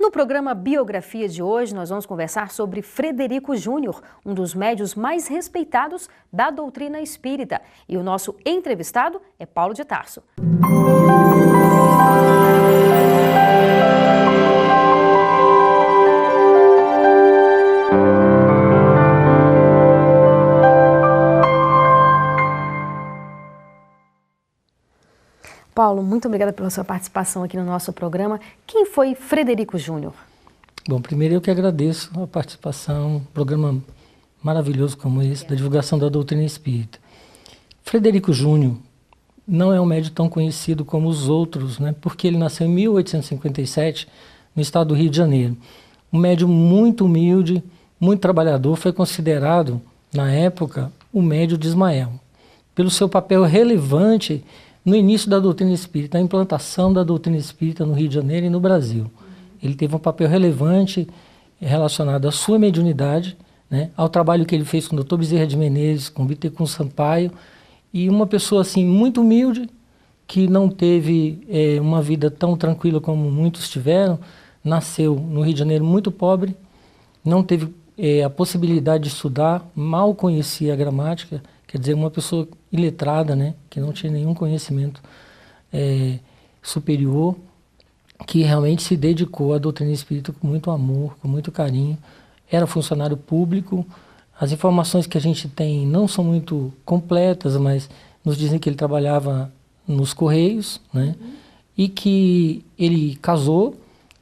No programa Biografia de hoje, nós vamos conversar sobre Frederico Júnior, um dos médiuns mais respeitados da doutrina espírita. E o nosso entrevistado é Paulo de Tarso. Paulo, muito obrigada pela sua participação aqui no nosso programa. Quem foi Frederico Júnior? Bom, primeiro eu que agradeço a participação, um programa maravilhoso como esse, da divulgação da doutrina espírita. Frederico Júnior não é um médium tão conhecido como os outros, né? Porque ele nasceu em 1857, no estado do Rio de Janeiro. Um médium muito humilde, muito trabalhador, foi considerado, na época, o médium de Ismael, pelo seu papel relevante no início da doutrina espírita, na implantação da doutrina espírita no Rio de Janeiro e no Brasil. Ele teve um papel relevante relacionado à sua mediunidade, né, ao trabalho que ele fez com o Dr. Bezerra de Menezes, com Bittencourt Sampaio, e uma pessoa assim muito humilde, que não teve uma vida tão tranquila como muitos tiveram, nasceu no Rio de Janeiro muito pobre, não teve a possibilidade de estudar, mal conhecia a gramática, quer dizer, uma pessoa iletrada, né, que não tinha nenhum conhecimento superior, que realmente se dedicou à doutrina espírita com muito amor, com muito carinho. Era funcionário público. As informações que a gente tem não são muito completas, mas nos dizem que ele trabalhava nos Correios, né, e que ele casou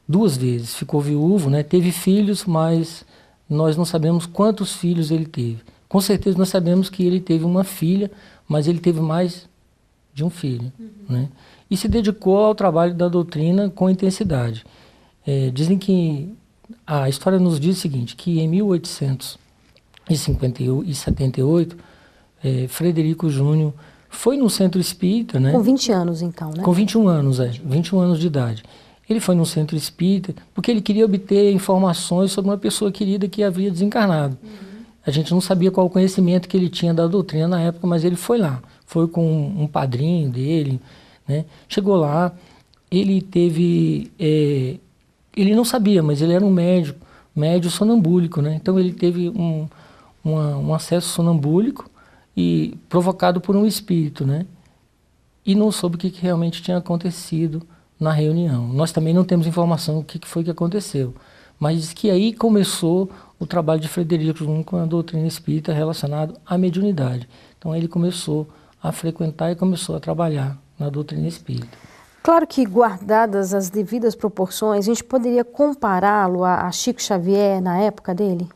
2 vezes, ficou viúvo, né, teve filhos, mas nós não sabemos quantos filhos ele teve. Com certeza nós sabemos que ele teve uma filha, mas ele teve mais de um filho, né? E se dedicou ao trabalho da doutrina com intensidade. Dizem que a história nos diz o seguinte, que em 1878, Frederico Júnior foi num centro espírita, né? Com 20 anos então, né? Com 21 anos, 21 anos de idade. Ele foi num centro espírita porque ele queria obter informações sobre uma pessoa querida que havia desencarnado. A gente não sabia qual o conhecimento que ele tinha da doutrina na época, mas ele foi lá. Foi com um padrinho dele, né? Chegou lá, ele teve... ele não sabia, mas ele era um médium sonambúlico, né? Então ele teve um acesso sonambúlico e provocado por um espírito, né? E não soube o que realmente tinha acontecido na reunião. Nós também não temos informação do que foi que aconteceu. Mas diz que aí começou o trabalho de Frederico Júnior com a doutrina espírita relacionado à mediunidade. Então ele começou a frequentar e começou a trabalhar na doutrina espírita. Claro que, guardadas as devidas proporções, a gente poderia compará-lo a Chico Xavier na época dele?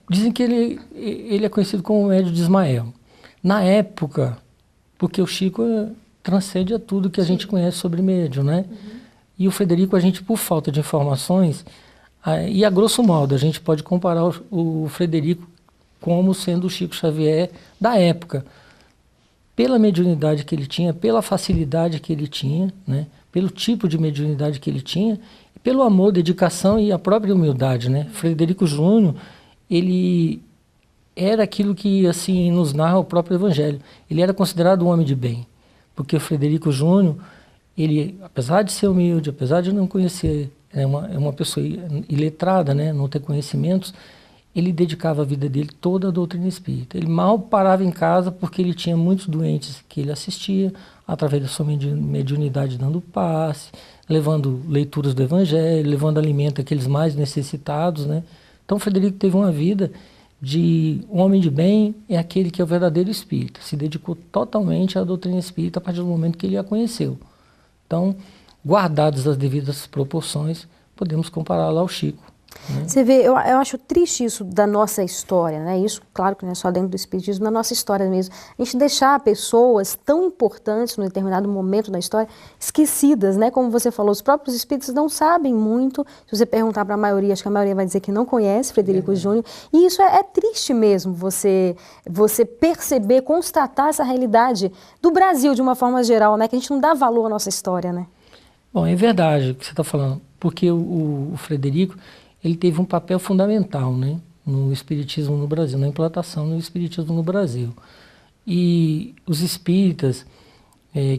Dizem que ele é conhecido como o médium de Ismael. Na época, porque o Chico transcende a tudo que a gente conhece sobre médium, né? E o Frederico, a gente, por falta de informações, e a grosso modo, a gente pode comparar o Frederico como sendo o Chico Xavier da época, pela mediunidade que ele tinha, pela facilidade que ele tinha, né? Pelo tipo de mediunidade que ele tinha, pelo amor, dedicação e a própria humildade, né? Frederico Júnior, ele era aquilo que assim nos narra o próprio Evangelho. Ele era considerado um homem de bem, porque o Frederico Júnior, ele, apesar de ser humilde, apesar de não conhecer, é uma pessoa iletrada, né, não ter conhecimentos, ele dedicava a vida dele toda à doutrina espírita. Ele mal parava em casa porque ele tinha muitos doentes que ele assistia, através da sua mediunidade, dando passe, levando leituras do Evangelho, levando alimento àqueles mais necessitados, né? Então, Frederico teve uma vida de um homem de bem, é aquele que é o verdadeiro espírita, se dedicou totalmente à doutrina espírita a partir do momento que ele a conheceu. Então, guardadas as devidas proporções, podemos compará-lo ao Chico. Você vê, eu acho triste isso da nossa história, né? Isso, claro que não é só dentro do espiritismo, na nossa história mesmo. A gente deixar pessoas tão importantes num determinado momento da história esquecidas, né? Como você falou, os próprios espíritos não sabem muito. Se você perguntar para a maioria, acho que a maioria vai dizer que não conhece Frederico Júnior. E isso é triste mesmo, você perceber, constatar essa realidade do Brasil de uma forma geral, né? Que a gente não dá valor à nossa história, né? Bom, é verdade o que você está falando, porque o Frederico, ele teve um papel fundamental, né, no espiritismo no Brasil, na implantação do espiritismo no Brasil. E os espíritas,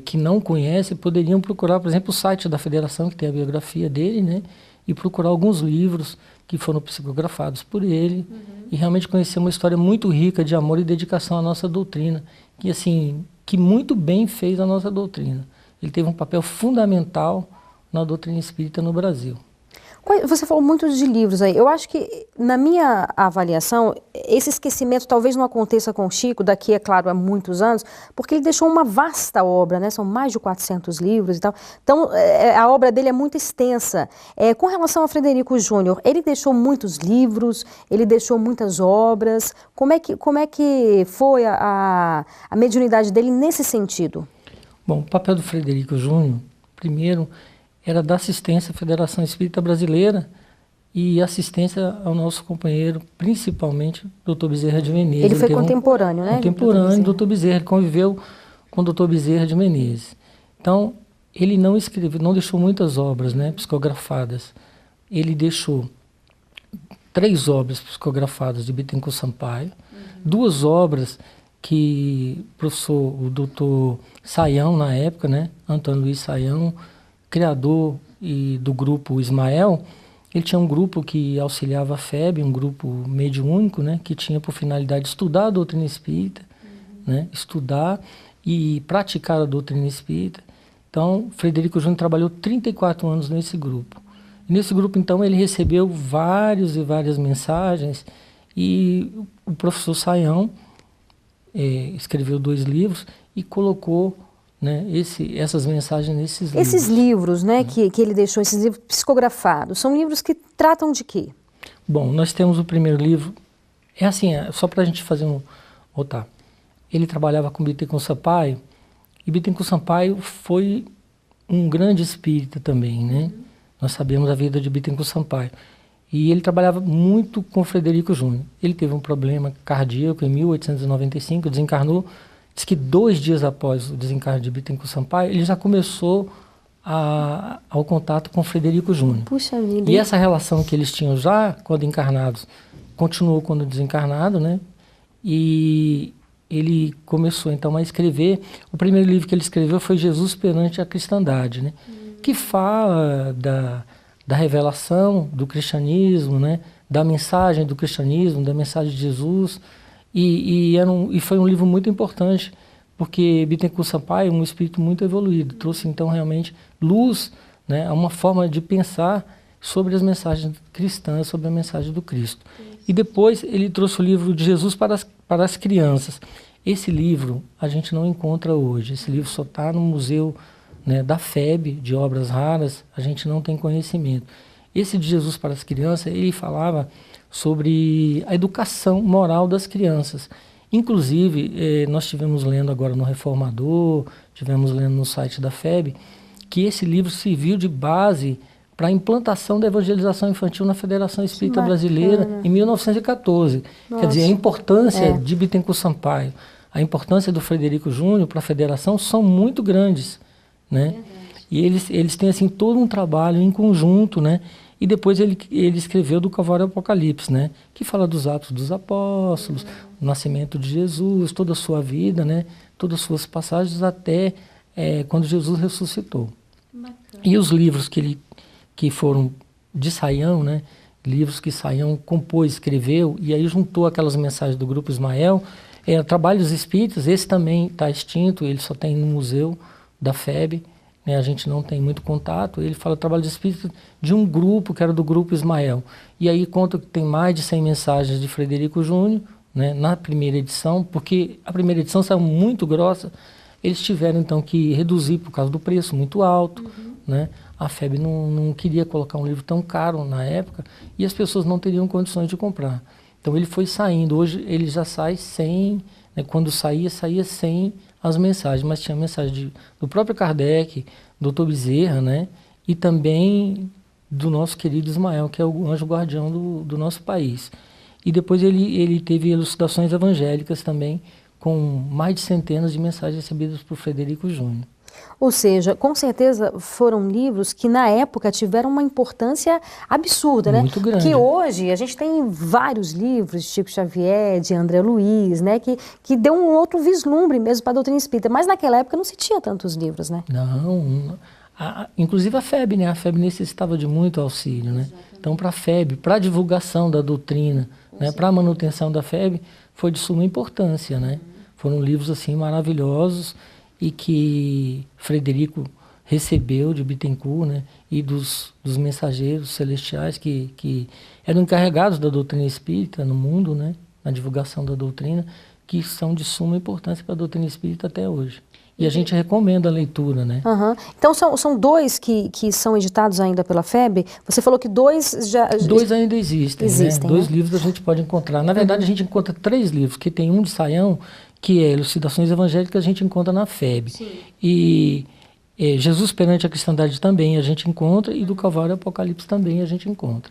que não conhecem poderiam procurar, por exemplo, o site da Federação, que tem a biografia dele, né? E procurar alguns livros que foram psicografados por ele, e realmente conhecer uma história muito rica de amor e dedicação à nossa doutrina, que assim, que muito bem fez a nossa doutrina. Ele teve um papel fundamental na doutrina espírita no Brasil. Você falou muito de livros aí. Eu acho que, na minha avaliação, esse esquecimento talvez não aconteça com o Chico, daqui, é claro, a muitos anos, porque ele deixou uma vasta obra, né? São mais de 400 livros e tal. Então, a obra dele é muito extensa. Com relação a Frederico Júnior, ele deixou muitos livros, ele deixou muitas obras. Como é que foi a mediunidade dele nesse sentido? Bom, o papel do Frederico Júnior, primeiro, era da assistência à Federação Espírita Brasileira e assistência ao nosso companheiro, principalmente Dr. Bezerra de Menezes. Ele foi contemporâneo, né? Contemporâneo do Dr. Bezerra, ele conviveu com o Dr. Bezerra de Menezes. Então, ele não escreveu, não deixou muitas obras, né, psicografadas. Ele deixou 3 obras psicografadas de Bittencourt Sampaio, 2 obras que o doutor Saião, na época, né, Antônio Luiz Saião, criador do grupo Ismael, ele tinha um grupo que auxiliava a FEB, um grupo mediúnico, né, que tinha por finalidade estudar a doutrina espírita, né, estudar e praticar a doutrina espírita. Então, Frederico Júnior trabalhou 34 anos nesse grupo. E nesse grupo, então, ele recebeu várias mensagens, e o professor Saião escreveu 2 livros e colocou, né, essas mensagens nesses livros. Esses livros, né, que ele deixou, esses livros psicografados, são livros que tratam de quê? Bom, nós temos o primeiro livro, só para a gente fazer voltar. Ele trabalhava com Bittencourt Sampaio, e Bittencourt Sampaio foi um grande espírita também, né? Nós sabemos a vida de Bittencourt Sampaio. E ele trabalhava muito com Frederico Júnior. Ele teve um problema cardíaco em 1895, desencarnou. Diz que 2 dias após o desencarne de Bittencourt Sampaio, ele já começou ao contato com Frederico Júnior. Puxa vida. E essa relação que eles tinham já, quando encarnados, continuou quando desencarnado, né? E ele começou, então, a escrever. O primeiro livro que ele escreveu foi Jesus Perante a Cristandade, né? Que fala da revelação do cristianismo, né? Da mensagem do cristianismo, da mensagem de Jesus. E foi um livro muito importante, porque Bittencourt Sampaio é um espírito muito evoluído, trouxe então realmente luz, né, a uma forma de pensar sobre as mensagens cristãs, sobre a mensagem do Cristo. E depois ele trouxe o livro de Jesus para as crianças. Esse livro a gente não encontra hoje, esse livro só está no museu, né, da FEB, de obras raras, a gente não tem conhecimento. Esse de Jesus para as crianças, ele falava sobre a educação moral das crianças. Inclusive, nós estivemos lendo agora no Reformador, estivemos lendo no site da FEB, que esse livro serviu de base para a implantação da evangelização infantil na Federação Espírita Brasileira em 1914. Nossa. Quer dizer, a importância de Bittencourt Sampaio, a importância do Frederico Júnior para a Federação são muito grandes, né? E eles têm assim todo um trabalho em conjunto, né? E depois ele escreveu do Calvário ao Apocalipse, né? Que fala dos Atos dos Apóstolos, o nascimento de Jesus, toda a sua vida, né? Todas as suas passagens até quando Jesus ressuscitou. Bacana. E os livros que foram de Saião, né? Livros que Saião compôs, escreveu, e aí juntou aquelas mensagens do Grupo Ismael, Trabalhos Espíritas, esse também está extinto, ele só tem no museu da FEB, né, a gente não tem muito contato. Ele fala Trabalho de Espírito de um grupo, que era do Grupo Ismael. E aí conta que tem mais de 100 mensagens de Frederico Júnior, né, na primeira edição, porque a primeira edição saiu muito grossa. Eles tiveram, então, que reduzir por causa do preço muito alto. Né? A FEB não queria colocar um livro tão caro na época e as pessoas não teriam condições de comprar. Então ele foi saindo. Hoje ele já sai sem, né, quando saía sem as mensagens, mas tinha mensagem do próprio Kardec, Dr. Bezerra, né? E também do nosso querido Ismael, que é o anjo guardião do nosso país. E depois ele teve elucidações evangélicas também, com mais de centenas de mensagens recebidas por Frederico Júnior. Ou seja, com certeza foram livros que na época tiveram uma importância absurda, né? Muito grande. Que hoje a gente tem vários livros de Chico Xavier, de André Luiz, né? Que deu um outro vislumbre mesmo para a doutrina espírita. Mas naquela época não se tinha tantos livros, né? Não. Inclusive a FEB, né? A FEB necessitava de muito auxílio, né? Então, para a FEB, para a divulgação da doutrina, né? Para a manutenção da FEB, foi de suma importância, né? Foram livros assim maravilhosos e que Frederico recebeu de Bittencourt, né? E dos mensageiros celestiais que eram encarregados da doutrina espírita no mundo, né? Na divulgação da doutrina, que são de suma importância para a doutrina espírita até hoje. E a gente recomenda a leitura, né? Uhum. Então são dois que são editados ainda pela FEB? Você falou que dois já... Dois ainda existem, né? Dois livros a gente pode encontrar. Na verdade, a gente encontra 3 livros, que tem um de Saião, que é Elucidações Evangélicas, a gente encontra na FEB. Sim. E Jesus perante a cristandade também a gente encontra, e do Calvário e Apocalipse também a gente encontra.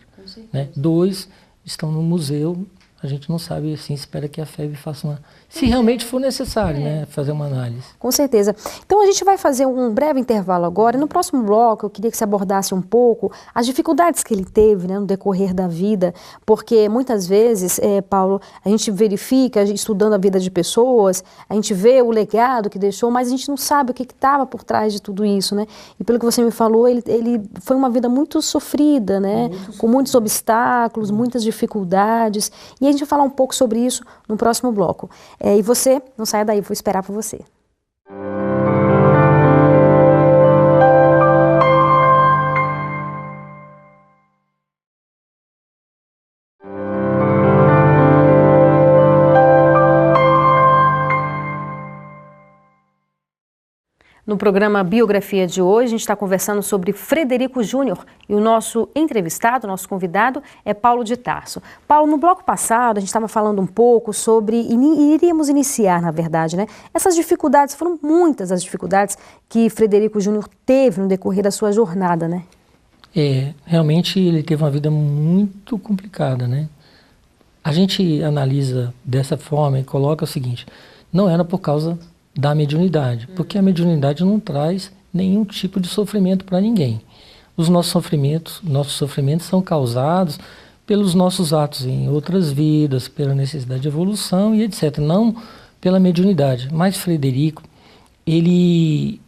Né? 2 estão no museu. A gente não sabe, assim, espera que a FEB faça uma... Se realmente for necessário, né, fazer uma análise. Com certeza. Então a gente vai fazer um breve intervalo agora. E no próximo bloco eu queria que você abordasse um pouco as dificuldades que ele teve, né, no decorrer da vida. Porque muitas vezes, Paulo, a gente verifica, estudando a vida de pessoas, a gente vê o legado que deixou, mas a gente não sabe o que estava por trás de tudo isso, né? E pelo que você me falou, ele foi uma vida muito sofrida, né? Com muitos obstáculos, muitas dificuldades. E a gente vai falar um pouco sobre isso no próximo bloco. E você, não saia daí, vou esperar por você. No programa Biografia de hoje, a gente está conversando sobre Frederico Júnior e o nosso entrevistado, nosso convidado, é Paulo de Tarso. Paulo, no bloco passado, a gente estava falando um pouco sobre, e iríamos iniciar, na verdade, né? Essas dificuldades, foram muitas as dificuldades que Frederico Júnior teve no decorrer da sua jornada, né? Realmente ele teve uma vida muito complicada, né? A gente analisa dessa forma e coloca o seguinte, não era por causa da mediunidade, porque a mediunidade não traz nenhum tipo de sofrimento para ninguém. Os nossos sofrimentos são causados pelos nossos atos em outras vidas, pela necessidade de evolução e etc. Não pela mediunidade. Mas Frederico, ele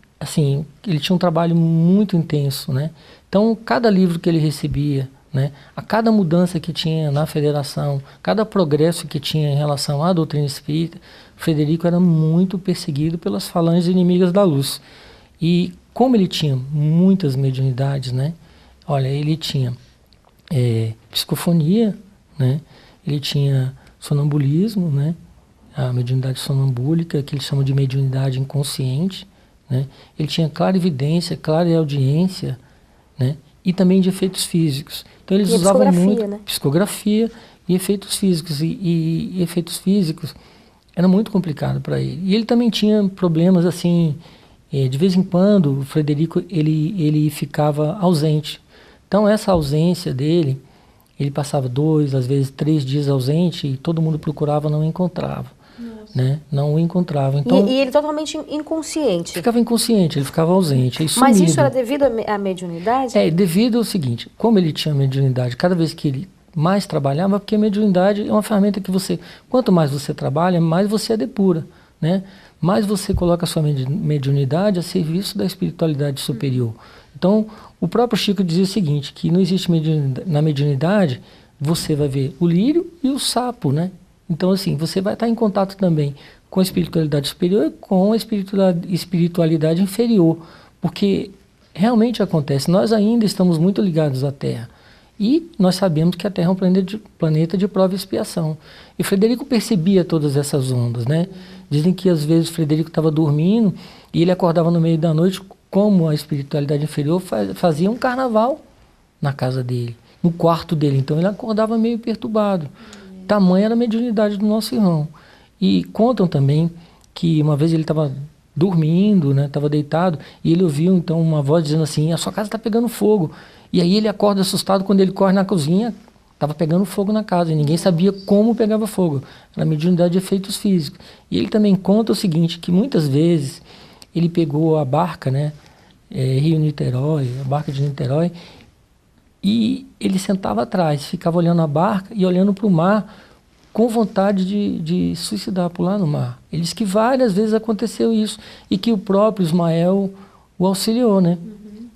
tinha um trabalho muito intenso, né? Então, cada livro que ele recebia, né, a cada mudança que tinha na federação, cada progresso que tinha em relação à doutrina espírita, Frederico era muito perseguido pelas falanges inimigas da luz. E como ele tinha muitas mediunidades, né? Olha, ele tinha psicofonia, né? Ele tinha sonambulismo, né? A mediunidade sonambúlica, que eles chamam de mediunidade inconsciente, né? Ele tinha clarividência, clareaudiência, né? E também de efeitos físicos. Então eles usavam muito, né? Psicografia e efeitos físicos. E efeitos físicos era muito complicado para ele. E ele também tinha problemas assim, de vez em quando o Frederico ele ficava ausente. Então essa ausência dele, ele passava 2, às vezes 3 dias ausente e todo mundo procurava, não o encontrava. Né? Não o encontrava. Então, e ele totalmente inconsciente? Ficava inconsciente, ele ficava ausente. Mas isso era devido à mediunidade? Devido ao seguinte, como ele tinha mediunidade, cada vez que ele mais trabalhava, porque a mediunidade é uma ferramenta que quanto mais você trabalha, mais você a depura, né? Mais você coloca a sua mediunidade a serviço da espiritualidade superior. Então, o próprio Chico dizia o seguinte, que não existe na mediunidade, você vai ver o lírio e o sapo, né? Então, assim, você vai estar em contato também com a espiritualidade superior e com a espiritualidade inferior, porque realmente acontece, nós ainda estamos muito ligados à Terra. E nós sabemos que a Terra é um planeta de prova e expiação. E Frederico percebia todas essas ondas, né? Dizem que às vezes Frederico estava dormindo e ele acordava no meio da noite, como a espiritualidade inferior fazia um carnaval na casa dele, no quarto dele. Então ele acordava meio perturbado. Tamanha era a mediunidade do nosso irmão. E contam também que uma vez ele estava dormindo, né? Estava deitado, e ele ouviu então uma voz dizendo assim, a sua casa está pegando fogo. E aí ele acorda assustado quando ele corre na cozinha, estava pegando fogo na casa, e ninguém sabia como pegava fogo. Era mediunidade de efeitos físicos. E ele também conta o seguinte, que muitas vezes ele pegou a barca, né, Rio-Niterói, a barca de Niterói, e ele sentava atrás, ficava olhando a barca e olhando para o mar com vontade de suicidar, pular no mar. Ele disse que várias vezes aconteceu isso e que o próprio Ismael o auxiliou, né?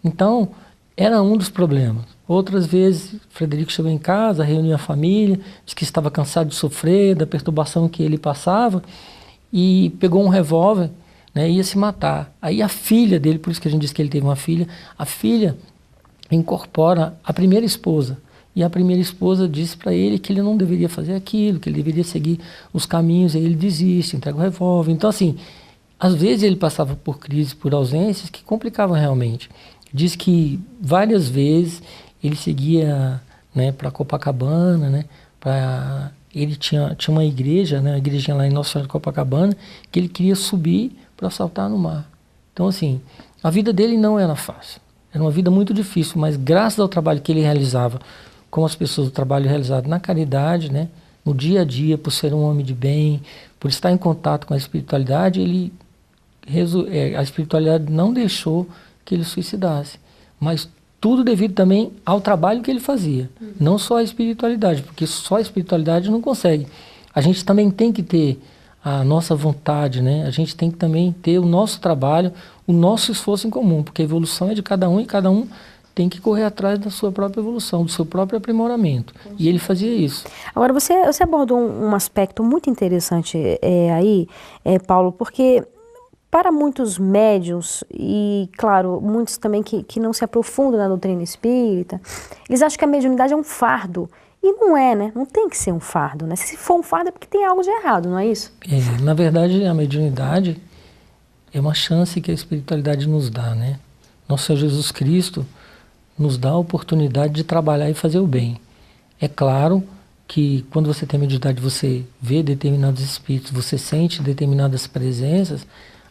Então, era um dos problemas. Outras vezes, Frederico chegou em casa, reuniu a família, disse que estava cansado de sofrer, da perturbação que ele passava, e pegou um revólver, né, e ia se matar. Aí a filha dele, por isso que a gente disse que ele teve uma filha, a filha incorpora a primeira esposa. E a primeira esposa disse para ele que ele não deveria fazer aquilo, que ele deveria seguir os caminhos, aí ele desiste, entrega o revólver. Então, assim, às vezes ele passava por crises, por ausências que complicavam realmente. Diz que várias vezes ele seguia, né, para Copacabana, né, ele tinha uma igreja, né, uma igrejinha lá em Nossa Senhora de Copacabana, que ele queria subir para saltar no mar. Então, assim, a vida dele não era fácil. Era uma vida muito difícil, mas graças ao trabalho que ele realizava com as pessoas, o trabalho realizado na caridade, né, no dia a dia, por ser um homem de bem, por estar em contato com a espiritualidade, a espiritualidade não deixou que ele suicidasse. Mas tudo devido também ao trabalho que ele fazia, não só a espiritualidade, porque só a espiritualidade não consegue. A gente também tem que ter a nossa vontade, né? A gente tem que também ter o nosso trabalho, o nosso esforço em comum, porque a evolução é de cada um e cada um tem que correr atrás da sua própria evolução, do seu próprio aprimoramento. E ele fazia isso. Agora, você abordou um aspecto muito interessante aí, Paulo, porque para muitos médiuns, e claro, muitos também que não se aprofundam na doutrina espírita, eles acham que a mediunidade é um fardo. E não é, né? Não tem que ser um fardo, né? Se for um fardo é porque tem algo de errado, não é isso? Na verdade, a mediunidade é uma chance que a espiritualidade nos dá, né? Nosso Senhor Jesus Cristo nos dá a oportunidade de trabalhar e fazer o bem. É claro que quando você tem mediunidade, você vê determinados espíritos, você sente determinadas presenças,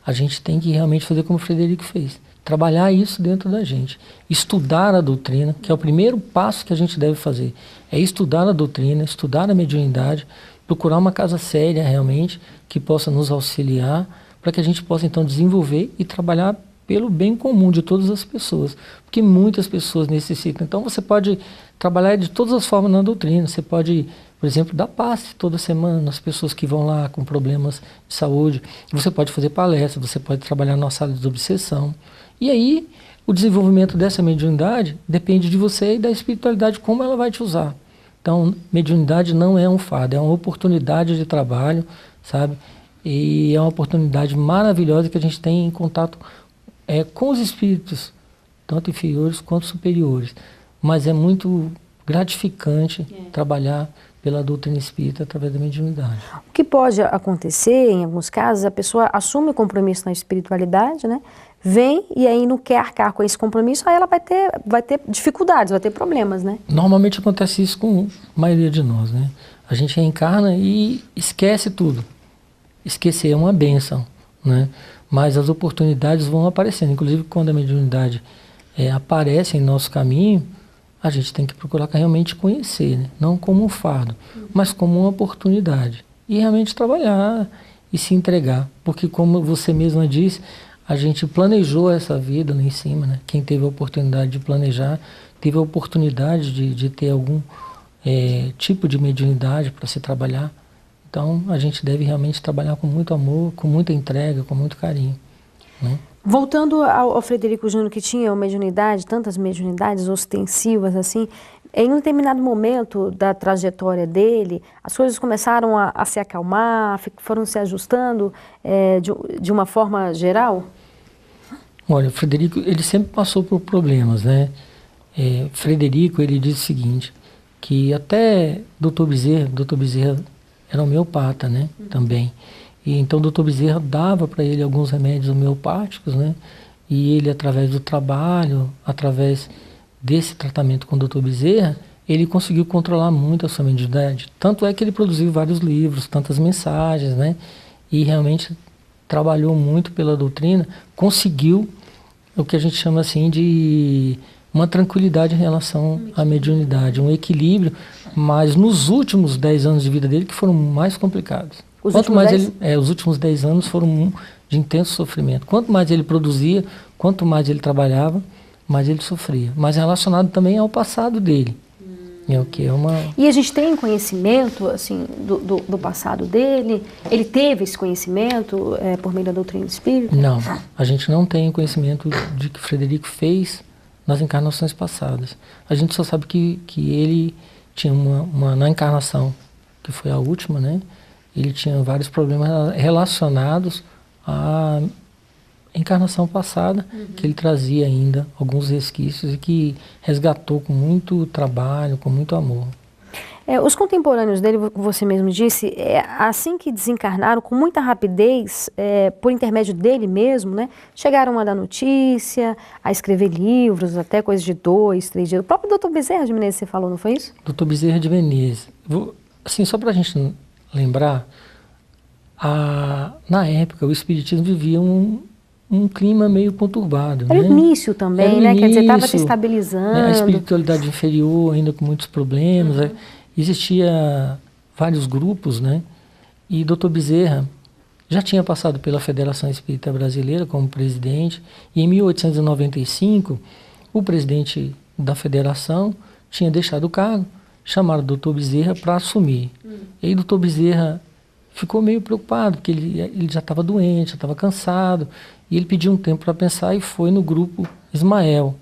a gente tem que realmente fazer como o Frederico fez. Trabalhar isso dentro da gente. Estudar a doutrina, que é o primeiro passo que a gente deve fazer. É estudar a doutrina, estudar a mediunidade, procurar uma casa séria realmente, que possa nos auxiliar, para que a gente possa então desenvolver e trabalhar pelo bem comum de todas as pessoas, porque muitas pessoas necessitam. Então você pode trabalhar de todas as formas na doutrina, você pode, por exemplo, dar passe toda semana nas pessoas que vão lá com problemas de saúde, você pode fazer palestra, você pode trabalhar na sala de obsessão, e aí o desenvolvimento dessa mediunidade depende de você e da espiritualidade, como ela vai te usar. Então, mediunidade não é um fardo, é uma oportunidade de trabalho, sabe? E é uma oportunidade maravilhosa que a gente tem em contato com os espíritos, tanto inferiores quanto superiores. Mas é muito gratificante trabalhar pela doutrina espírita através da mediunidade. O que pode acontecer, em alguns casos, a pessoa assume o compromisso na espiritualidade, né? Vem e aí não quer arcar com esse compromisso, aí ela vai ter dificuldades, vai ter problemas, né? Normalmente acontece isso com a maioria de nós, né? A gente reencarna e esquece tudo. Esquecer é uma bênção, né? Mas as oportunidades vão aparecendo. Inclusive, quando a mediunidade aparece em nosso caminho, a gente tem que procurar realmente conhecer, né? Não como um fardo, mas como uma oportunidade. E realmente trabalhar e se entregar. Porque, como você mesma disse, a gente planejou essa vida lá em cima, né? Quem teve a oportunidade de planejar, teve a oportunidade de ter algum tipo de mediunidade para se trabalhar. Então, a gente deve realmente trabalhar com muito amor, com muita entrega, com muito carinho, né? Voltando ao Frederico Júnior, que tinha uma mediunidade, tantas mediunidades ostensivas assim, em um determinado momento da trajetória dele, as coisas começaram a se acalmar, foram se ajustando de uma forma geral? Olha, o Frederico, ele sempre passou por problemas, né? Frederico, ele diz o seguinte, que até Dr. Bezerra era homeopata, né? Também. E então o Dr. Bezerra dava para ele alguns remédios homeopáticos, né? E ele, através do trabalho, através desse tratamento com o Dr. Bezerra, ele conseguiu controlar muito a sua mediunidade. Tanto é que ele produziu vários livros, tantas mensagens, né? E realmente trabalhou muito pela doutrina, conseguiu o que a gente chama assim de uma tranquilidade em relação à mediunidade, um equilíbrio, mas nos últimos 10 anos de vida dele que foram mais complicados. Os últimos 10 anos foram de intenso sofrimento. Quanto mais ele produzia, quanto mais ele trabalhava, mais ele sofria. Mas relacionado também ao passado dele. É o que é uma... E a gente tem conhecimento assim, do passado dele? Ele teve esse conhecimento por meio da doutrina espírita? Não, a gente não tem conhecimento de que Frederico fez nas encarnações passadas. A gente só sabe que ele tinha na encarnação, que foi a última, né? Ele tinha vários problemas relacionados à encarnação passada, que ele trazia ainda alguns resquícios e que resgatou com muito trabalho, com muito amor. Os contemporâneos dele, você mesmo disse, assim que desencarnaram, com muita rapidez, por intermédio dele mesmo, né, chegaram a dar notícia, a escrever livros, até coisa de 2, 3 dias. O próprio Dr. Bezerra de Menezes, você falou, não foi isso? Dr. Bezerra de Menezes. Assim, só para a gente lembrar, na época o espiritismo vivia um clima meio conturbado. Era né? o início também, Era o né? início, Quer dizer, estava se estabilizando. Né? A espiritualidade inferior ainda com muitos problemas. Existia vários grupos, né? E Dr. Bezerra já tinha passado pela Federação Espírita Brasileira como presidente. E em 1895, o presidente da federação tinha deixado o cargo, chamaram o Dr. Bezerra para assumir. E aí o Dr. Bezerra ficou meio preocupado, porque ele já estava doente, já estava cansado, e ele pediu um tempo para pensar e foi no grupo Ismael,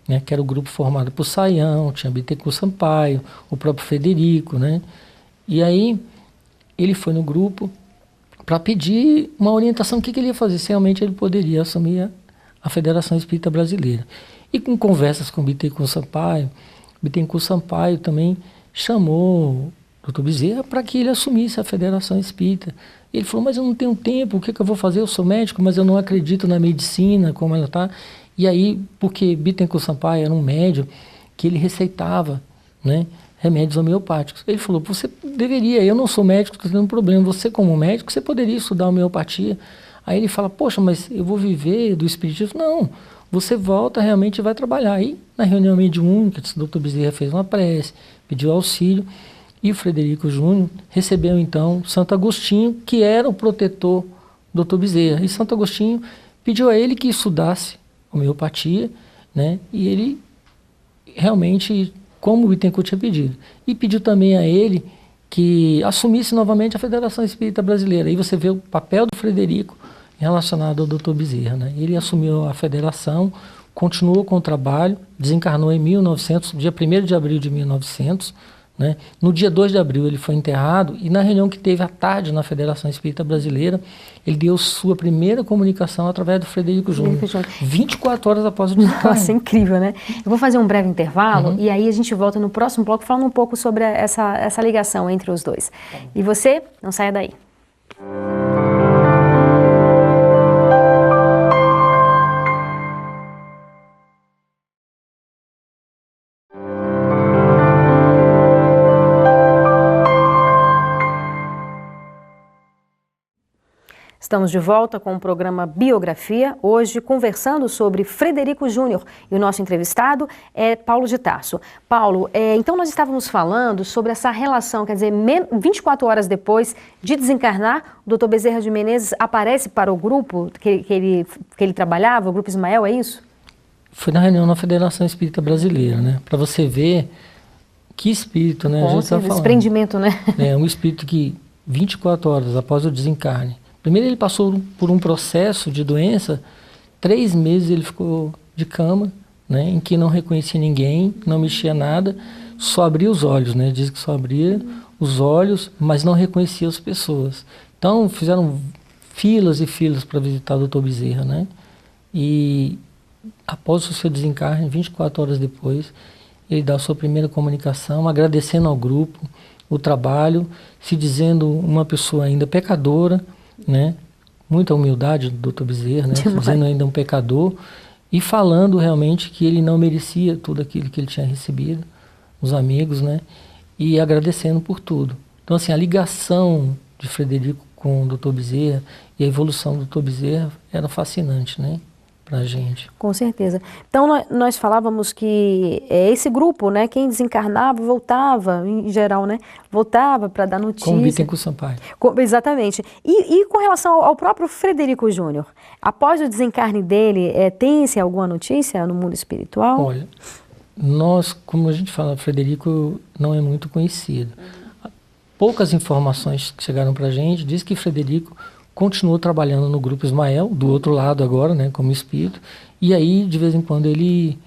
né, que era o grupo formado por Saião, tinha Bittencourt Sampaio, o próprio Frederico, né? E aí ele foi no grupo para pedir uma orientação, o que ele ia fazer, se realmente ele poderia assumir a Federação Espírita Brasileira. E com conversas com Bittencourt Sampaio também chamou o Dr. Bezerra para que ele assumisse a Federação Espírita. Ele falou, mas eu não tenho tempo, o que eu vou fazer? Eu sou médico, mas eu não acredito na medicina, como ela está. E aí, porque Bittencourt Sampaio era um médium que ele receitava, né, remédios homeopáticos. Ele falou, você deveria, eu não sou médico, estou tendo um problema, você como médico, você poderia estudar homeopatia. Aí ele fala, poxa, mas eu vou viver do espiritismo? Não, você volta realmente e vai trabalhar. Aí, na reunião mediúnica, o Dr. Bezerra fez uma prece, pediu auxílio, e o Frederico Júnior recebeu então Santo Agostinho, que era o protetor do Dr. Bezerra. E Santo Agostinho pediu a ele que estudasse homeopatia, né? E ele realmente, como o Bittencourt tinha pedido. E pediu também a ele que assumisse novamente a Federação Espírita Brasileira. Aí você vê o papel do Frederico relacionado ao Dr. Bezerra, né? Ele assumiu a federação, continuou com o trabalho, desencarnou em 1900, dia 1º de abril de 1900, né? No dia 2 de abril ele foi enterrado e na reunião que teve à tarde na Federação Espírita Brasileira, ele deu sua primeira comunicação através do Frederico Júnior, 24 horas após o desencarne. Nossa, incrível, né? Eu vou fazer um breve intervalo e aí a gente volta no próximo bloco falando um pouco sobre essa ligação entre os dois. E você, não saia daí. Estamos de volta com o programa Biografia, hoje conversando sobre Frederico Júnior e o nosso entrevistado é Paulo de Tarso. Paulo, então nós estávamos falando sobre essa relação, quer dizer, 24 horas depois de desencarnar, o Dr. Bezerra de Menezes aparece para o grupo que ele trabalhava, o Grupo Ismael, é isso? Foi na reunião na Federação Espírita Brasileira, né? Para você ver que espírito, né? Com esse desprendimento, né? É um espírito que 24 horas após o desencarne, primeiro ele passou por um processo de doença, 3 meses ele ficou de cama, né, em que não reconhecia ninguém, não mexia nada, só abria os olhos, né, diz que só abria os olhos, mas não reconhecia as pessoas. Então fizeram filas e filas para visitar o Dr. Bezerra, né, e após o seu desencarne, 24 horas depois, ele dá a sua primeira comunicação, agradecendo ao grupo o trabalho, se dizendo uma pessoa ainda pecadora, né? Muita humildade do Dr. Bezerra, né? Dizendo ainda um pecador e falando realmente que ele não merecia tudo aquilo que ele tinha recebido, os amigos, né? E agradecendo por tudo. Então, assim, a ligação de Frederico com o Dr. Bezerra e a evolução do Dr. Bezerra era fascinante, né? para a gente. Com certeza. Então, nós falávamos que esse grupo, né, quem desencarnava, voltava, em geral, né, voltava para dar notícia. Com o Bittencourt Sampaio. Exatamente. E com relação ao próprio Frederico Júnior, após o desencarne dele, tem-se alguma notícia no mundo espiritual? Olha, nós, como a gente fala, Frederico não é muito conhecido. Poucas informações que chegaram para a gente diz que Frederico continuou trabalhando no Grupo Ismael, do outro lado agora, né, como espírito, e aí de vez em quando ele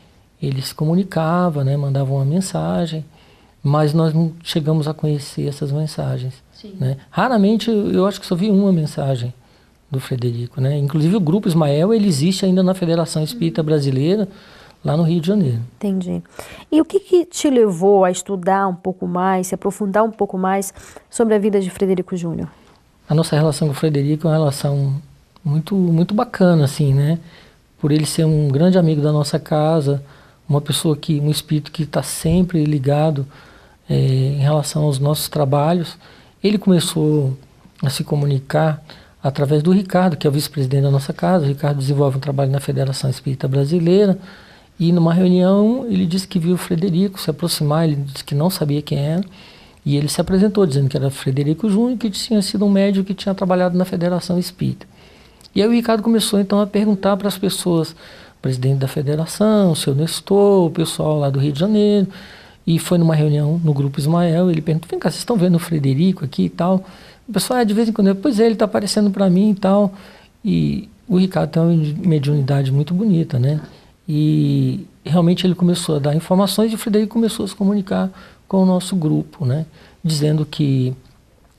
se comunicava, né, mandava uma mensagem, mas nós não chegamos a conhecer essas mensagens. Né? Raramente, eu acho que só vi uma mensagem do Frederico. Né? Inclusive o Grupo Ismael, ele existe ainda na Federação Espírita Brasileira, lá no Rio de Janeiro. Entendi. E o que te levou a estudar um pouco mais, se aprofundar um pouco mais sobre a vida de Frederico Júnior? A nossa relação com o Frederico é uma relação muito, muito bacana, assim, né? Por ele ser um grande amigo da nossa casa, uma pessoa um espírito que está sempre ligado em relação aos nossos trabalhos. Ele começou a se comunicar através do Ricardo, que é o vice-presidente da nossa casa. O Ricardo desenvolve um trabalho na Federação Espírita Brasileira. E numa reunião ele disse que viu o Frederico se aproximar, ele disse que não sabia quem era. E ele se apresentou dizendo que era Frederico Júnior, que tinha sido um médium que tinha trabalhado na Federação Espírita. E aí o Ricardo começou então a perguntar para as pessoas, o presidente da federação, o seu Nestor, o pessoal lá do Rio de Janeiro, e foi numa reunião no Grupo Ismael, ele perguntou, vem cá, vocês estão vendo o Frederico aqui e tal? O pessoal, de vez em quando, pois é, ele está aparecendo para mim e tal. E o Ricardo tem uma mediunidade muito bonita, né? E realmente ele começou a dar informações e o Frederico começou a se comunicar com o nosso grupo, né? Dizendo que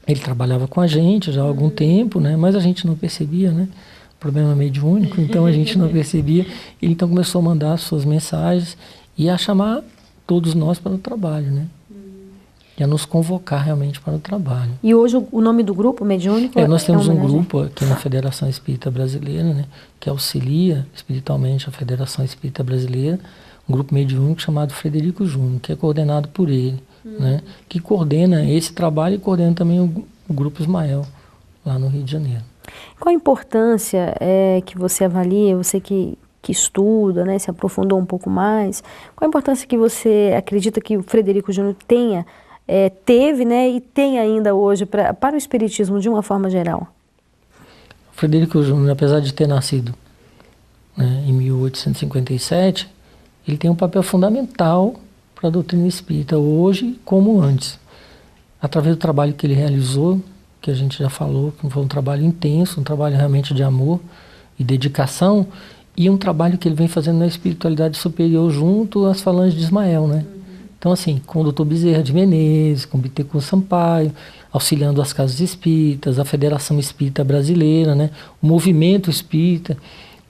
ele trabalhava com a gente já há algum tempo, né? Mas a gente não percebia, né? O problema mediúnico, então a gente não percebia. Ele então começou a mandar as suas mensagens e a chamar todos nós para o trabalho, né? E a nos convocar realmente para o trabalho. E hoje o nome do grupo mediúnico nós temos um grupo aqui na Federação Espírita Brasileira, né, que auxilia espiritualmente a Federação Espírita Brasileira, um grupo mediúnico chamado Frederico Júnior, que é coordenado por ele, né, que coordena esse trabalho e coordena também o Grupo Ismael, lá no Rio de Janeiro. Qual a importância que você avalia, você que estuda, né, se aprofundou um pouco mais, qual a importância que você acredita que o Frederico Júnior teve, né, e tem ainda hoje para o espiritismo de uma forma geral? O Frederico Júnior, apesar de ter nascido, né, em 1857, ele tem um papel fundamental para a doutrina espírita, hoje como antes. Através do trabalho que ele realizou, que a gente já falou, que foi um trabalho intenso, um trabalho realmente de amor e dedicação, e um trabalho que ele vem fazendo na espiritualidade superior junto às falanges de Ismael, né? Então, assim, com o Dr. Bezerra de Menezes, com o Bittencourt Sampaio, auxiliando as casas espíritas, a Federação Espírita Brasileira, né? O movimento espírita,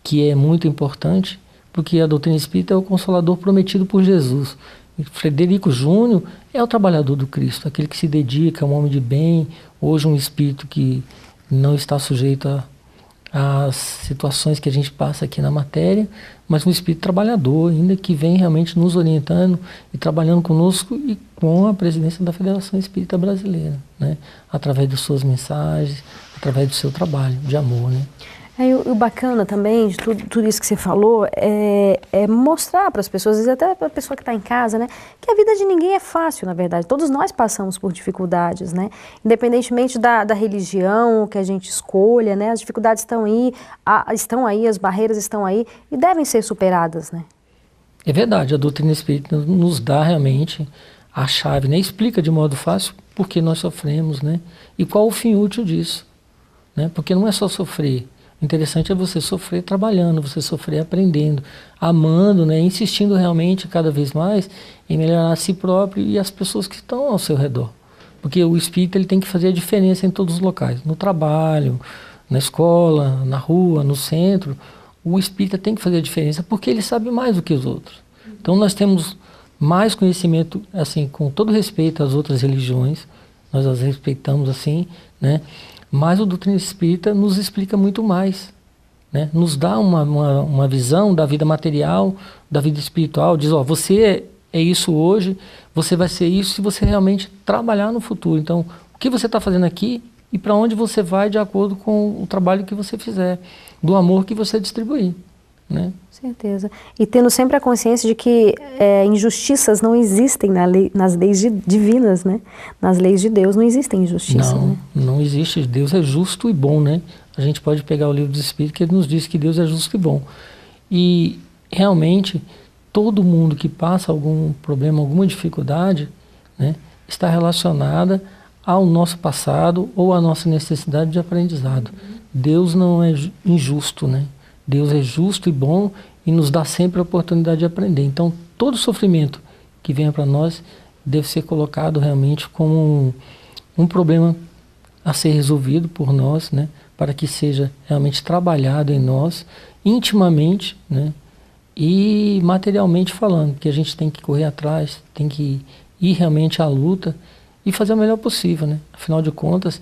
que é muito importante, porque a doutrina espírita é o consolador prometido por Jesus. E Frederico Júnior é o trabalhador do Cristo, aquele que se dedica, um homem de bem, hoje um espírito que não está sujeito às situações que a gente passa aqui na matéria, mas um espírito trabalhador, ainda que vem realmente nos orientando e trabalhando conosco e com a presidência da Federação Espírita Brasileira, né? Através de suas mensagens, através do seu trabalho de amor, né? O bacana também de tudo isso que você falou é mostrar para as pessoas, às vezes até para a pessoa que está em casa, né, que a vida de ninguém é fácil, na verdade. Todos nós passamos por dificuldades, né? Independentemente da religião que a gente escolha, né, as dificuldades estão aí, as barreiras estão aí e devem ser superadas, né? É verdade, a doutrina espírita nos dá realmente a chave, né? Explica de modo fácil por que nós sofremos, né? E qual o fim útil disso, né? Porque não é só sofrer. O interessante é você sofrer trabalhando, você sofrer aprendendo, amando, né, insistindo realmente cada vez mais em melhorar a si próprio e as pessoas que estão ao seu redor. Porque o espírito ele tem que fazer a diferença em todos os locais, no trabalho, na escola, na rua, no centro. O espírita tem que fazer a diferença porque ele sabe mais do que os outros. Então nós temos mais conhecimento, assim, com todo respeito às outras religiões, nós as respeitamos assim, né? Mas o doutrina espírita nos explica muito mais, né? Nos dá uma visão da vida material, da vida espiritual, diz, ó, você é isso hoje, você vai ser isso se você realmente trabalhar no futuro. Então, o que você está fazendo aqui e para onde você vai de acordo com o trabalho que você fizer, do amor que você distribuir. né? Certeza. E tendo sempre a consciência de que injustiças não existem nas leis divinas, né? Nas leis de Deus não existem injustiças. Não, né? não existe. Deus é justo e bom, né? A gente pode pegar o livro dos Espíritos, que ele nos diz que Deus é justo e bom. E realmente todo mundo que passa algum problema, alguma dificuldade, né, está relacionada ao nosso passado ou à nossa necessidade de aprendizado. Deus não é injusto, né? Deus é justo e bom e nos dá sempre a oportunidade de aprender. Então, todo sofrimento que venha para nós deve ser colocado realmente como um problema a ser resolvido por nós, né? Para que seja realmente trabalhado em nós, intimamente, né? E materialmente falando, que a gente tem que correr atrás, tem que ir realmente à luta e fazer o melhor possível, né? Afinal de contas,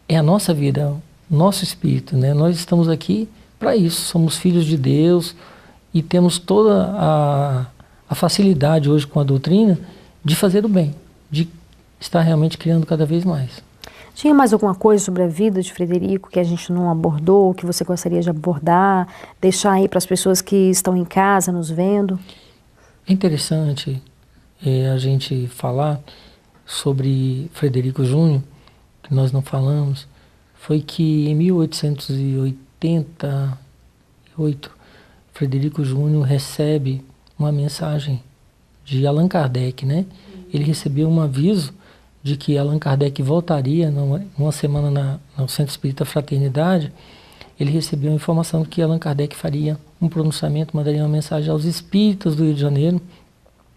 é a nossa vida, é o nosso espírito, né? Nós estamos aqui para isso, somos filhos de Deus e temos toda a facilidade hoje com a doutrina de fazer o bem, de estar realmente criando cada vez mais. Tinha mais alguma coisa sobre a vida de Frederico que a gente não abordou, que você gostaria de abordar, deixar aí para as pessoas que estão em casa nos vendo? É interessante a gente falar sobre Frederico Júnior, que nós não falamos, foi que em 1888, Frederico Júnior recebe uma mensagem de Allan Kardec, né? Ele recebeu um aviso de que Allan Kardec voltaria numa semana no Centro Espírita Fraternidade. Ele recebeu a informação de que Allan Kardec faria um pronunciamento, mandaria uma mensagem aos espíritas do Rio de Janeiro,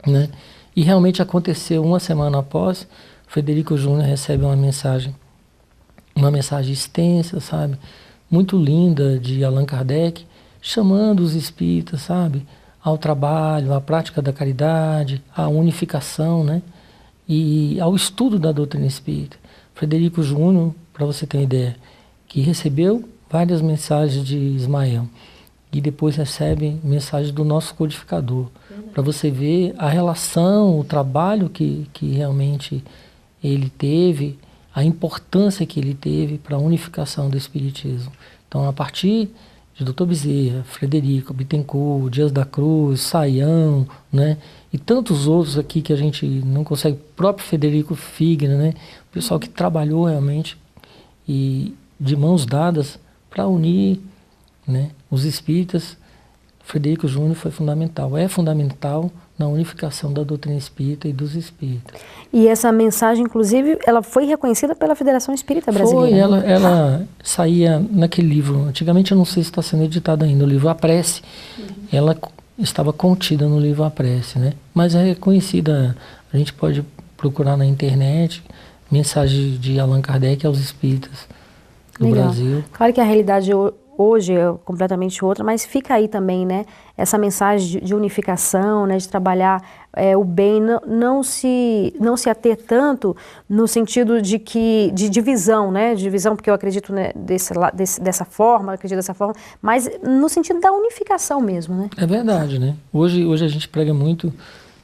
né? E realmente aconteceu uma semana após. Frederico Júnior recebe uma mensagem extensa, sabe? Muito linda de Allan Kardec, chamando os espíritas, sabe? Ao trabalho, à prática da caridade, à unificação, né? E ao estudo da doutrina espírita. Frederico Júnior, para você ter uma ideia, que recebeu várias mensagens de Ismael e depois recebe mensagens do nosso codificador, para você ver a relação, o trabalho que realmente ele teve, a importância que ele teve para a unificação do Espiritismo. Então, a partir de Dr. Bezerra, Frederico, Bittencourt, Dias da Cruz, Saião, né? E tantos outros aqui que a gente não consegue, próprio Frederico Figner, né? O pessoal que trabalhou realmente e de mãos dadas para unir, né, os espíritas. Frederico Júnior foi fundamental, é fundamental na unificação da doutrina espírita e dos espíritas. E essa mensagem, inclusive, ela foi reconhecida pela Federação Espírita Brasileira. Foi, ela saía naquele livro, antigamente eu não sei se está sendo editado ainda, o livro A Prece, ela estava contida no livro A Prece, né? Mas é reconhecida, a gente pode procurar na internet, mensagem de Allan Kardec aos espíritas do Brasil. Claro que a realidade hoje é completamente outra, mas fica aí também, né, essa mensagem de unificação, né, de trabalhar o bem, não se ater tanto no sentido de divisão, né, divisão, porque eu acredito, né, dessa forma, mas no sentido da unificação mesmo, né? É verdade, né? Hoje a gente prega muito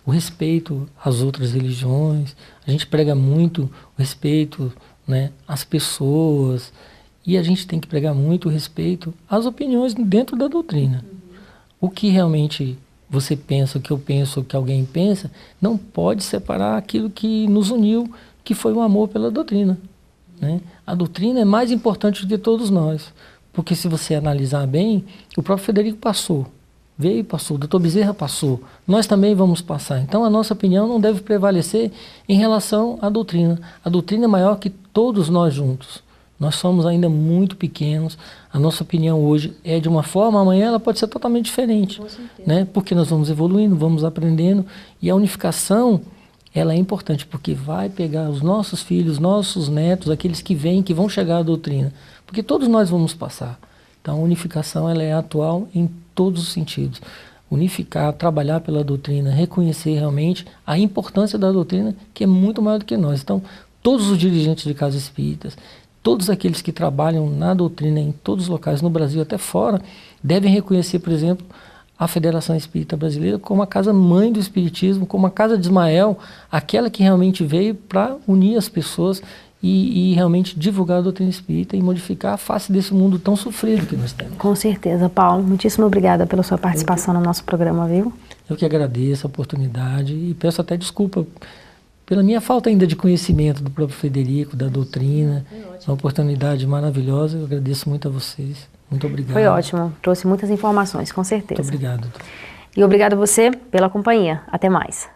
o respeito às outras religiões, a gente prega muito o respeito, né, às pessoas. E a gente tem que pregar muito respeito às opiniões dentro da doutrina. O que realmente você pensa, o que eu penso, o que alguém pensa, não pode separar aquilo que nos uniu, que foi o amor pela doutrina, né? A doutrina é mais importante do que todos nós. Porque se você analisar bem, o próprio Frederico veio e passou, o Dr. Bezerra passou, nós também vamos passar. Então a nossa opinião não deve prevalecer em relação à doutrina. A doutrina é maior que todos nós juntos. Nós somos ainda muito pequenos, a nossa opinião hoje é de uma forma, amanhã ela pode ser totalmente diferente, né? Porque nós vamos evoluindo, vamos aprendendo, e a unificação, ela é importante, porque vai pegar os nossos filhos, nossos netos, aqueles que vêm, que vão chegar à doutrina, porque todos nós vamos passar. Então a unificação, ela é atual em todos os sentidos. Unificar, trabalhar pela doutrina, reconhecer realmente a importância da doutrina, que é muito maior do que nós. Então, todos os dirigentes de casas espíritas, todos aqueles que trabalham na doutrina em todos os locais, no Brasil até fora, devem reconhecer, por exemplo, a Federação Espírita Brasileira como a casa-mãe do Espiritismo, como a casa de Ismael, aquela que realmente veio para unir as pessoas e realmente divulgar a doutrina espírita e modificar a face desse mundo tão sofrido que nós temos. Com certeza, Paulo. Muitíssimo obrigada pela sua participação no nosso programa, viu? Eu que agradeço a oportunidade e peço até desculpa pela minha falta ainda de conhecimento do próprio Frederico, da doutrina. É uma oportunidade maravilhosa, eu agradeço muito a vocês. Muito obrigado. Foi ótimo, trouxe muitas informações, com certeza. Muito obrigado, doutor. E obrigado a você pela companhia. Até mais.